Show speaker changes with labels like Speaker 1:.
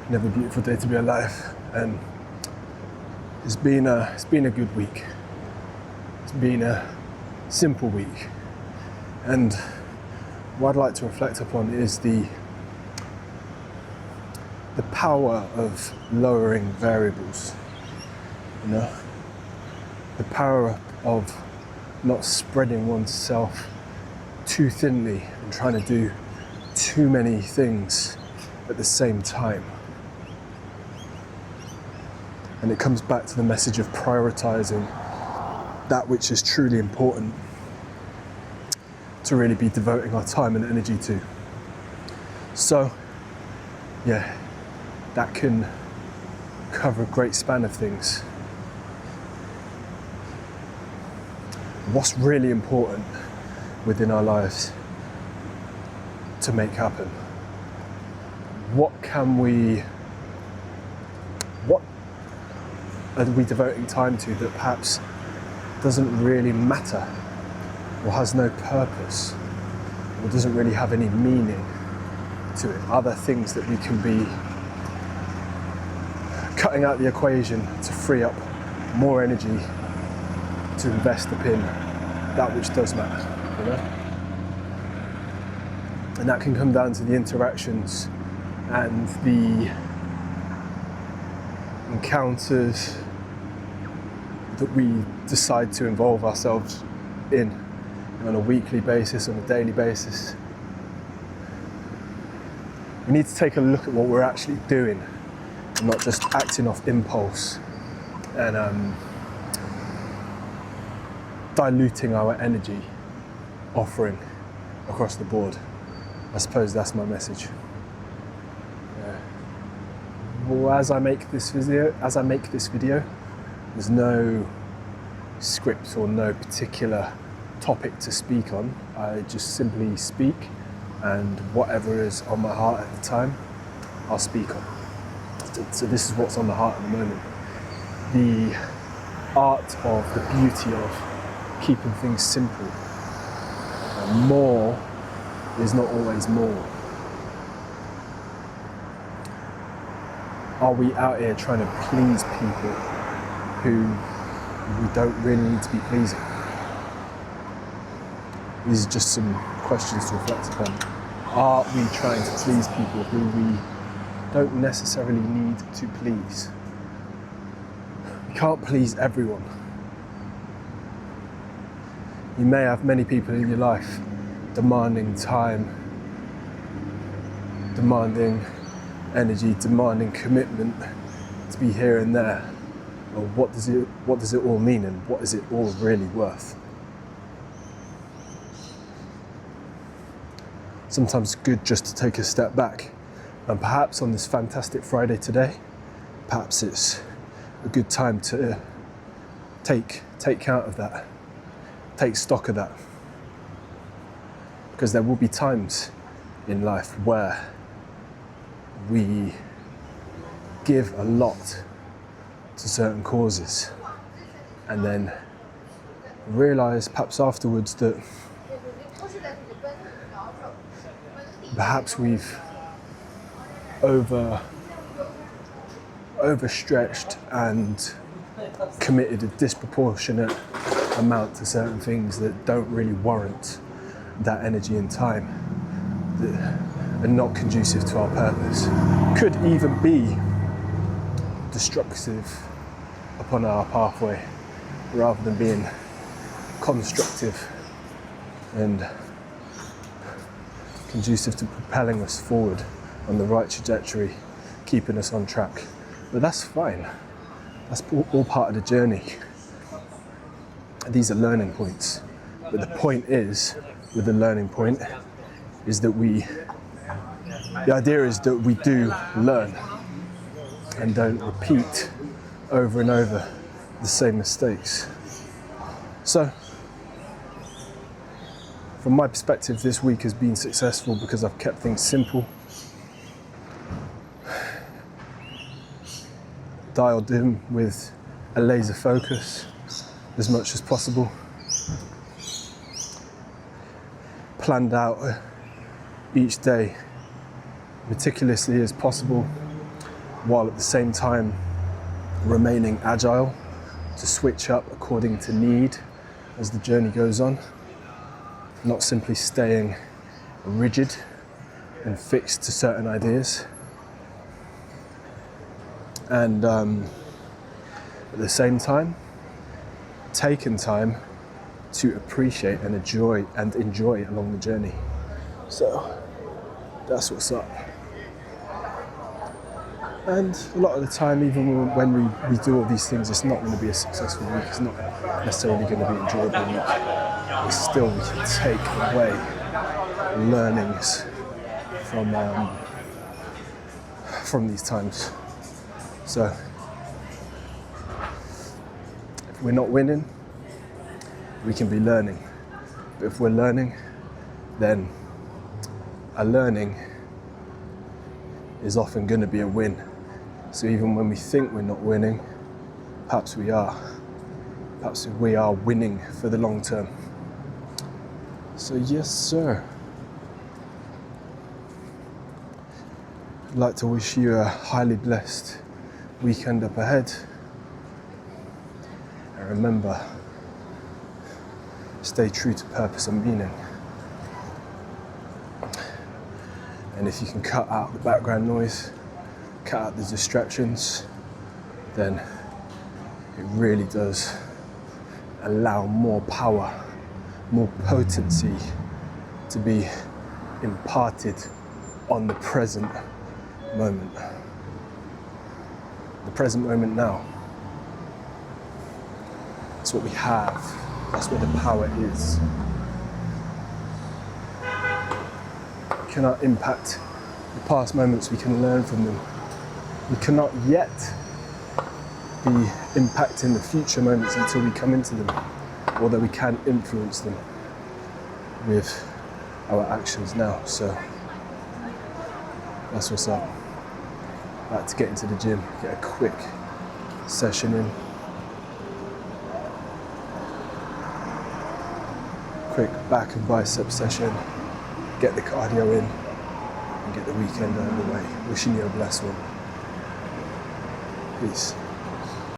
Speaker 1: Another beautiful day to be alive, and it's been a good week. It's been a simple week, and what I'd like to reflect upon is the power of lowering variables. You know, the power of not spreading oneself too thinly and trying to do too many things at the same time. And it comes back to the message of prioritizing that which is truly important to really be devoting our time and energy to. So, yeah, that can cover a great span of things. What's really important within our lives to make happen? What are we devoting time to that perhaps doesn't really matter, or has no purpose, or doesn't really have any meaning to it? Other things that we can be cutting out the equation to free up more energy to invest in that which does matter, you know? And that can come down to the interactions and the encounters that we decide to involve ourselves in on a weekly basis, on a daily basis. We need to take a look at what we're actually doing and not just acting off impulse and diluting our energy offering across the board. I suppose that's my message. Well, as I make this video, there's no script or no particular topic to speak on. I just simply speak, and whatever is on my heart at the time, I'll speak on. So this is what's on the heart at the moment. The art of, the beauty of keeping things simple. More is not always more. Are we out here trying to please people who we don't really need to be pleasing? These are just some questions to reflect upon. Are we trying to please people who we don't necessarily need to please? You can't please everyone. You may have many people in your life demanding time, demanding energy, demanding commitment to be here and there. Well, what does it all mean, and what is it all really worth? Sometimes it's good just to take a step back, and perhaps on this fantastic Friday today, perhaps it's a good time to take count of that, take stock of that, because there will be times in life where we give a lot to certain causes and then realize perhaps afterwards that perhaps we've overstretched and committed a disproportionate amount to certain things that don't really warrant that energy and time, that are not conducive to our purpose, could even be destructive upon our pathway rather than being constructive and conducive to propelling us forward on the right trajectory, keeping us on track. But that's fine. That's all part of the journey. These are learning points. But the point is, with the learning point, is that the idea is that we do learn and don't repeat over and over the same mistakes. So, from my perspective, this week has been successful because I've kept things simple, dialed in with a laser focus as much as possible, planned out each day meticulously as possible, while at the same time remaining agile to switch up according to need as the journey goes on, not simply staying rigid and fixed to certain ideas. And at the same time, taking time to appreciate and enjoy along the journey. So that's what's up. And a lot of the time, even when we do all these things, it's not going to be a successful week. It's not necessarily going to be enjoyable week. But still, we can take away learnings from these times. So if we're not winning, we can be learning. But if we're learning, then a learning is often going to be a win. So even when we think we're not winning, perhaps we are. Perhaps we are winning for the long term. So yes, sir. I'd like to wish you a highly blessed weekend up ahead. And remember, stay true to purpose and meaning. And if you can cut out the background noise, cut out the distractions, then it really does allow more power, more potency to be imparted on the present moment. The present moment now. That's what we have. That's where the power is. We cannot impact the past moments, we can learn from them. We cannot yet be impacting the future moments until we come into them, although we can influence them with our actions now. So that's what's up. I like to get into the gym, get a quick session in. Quick back and bicep session, get the cardio in, and get the weekend out of the way. Wishing you a blessed one. Peace.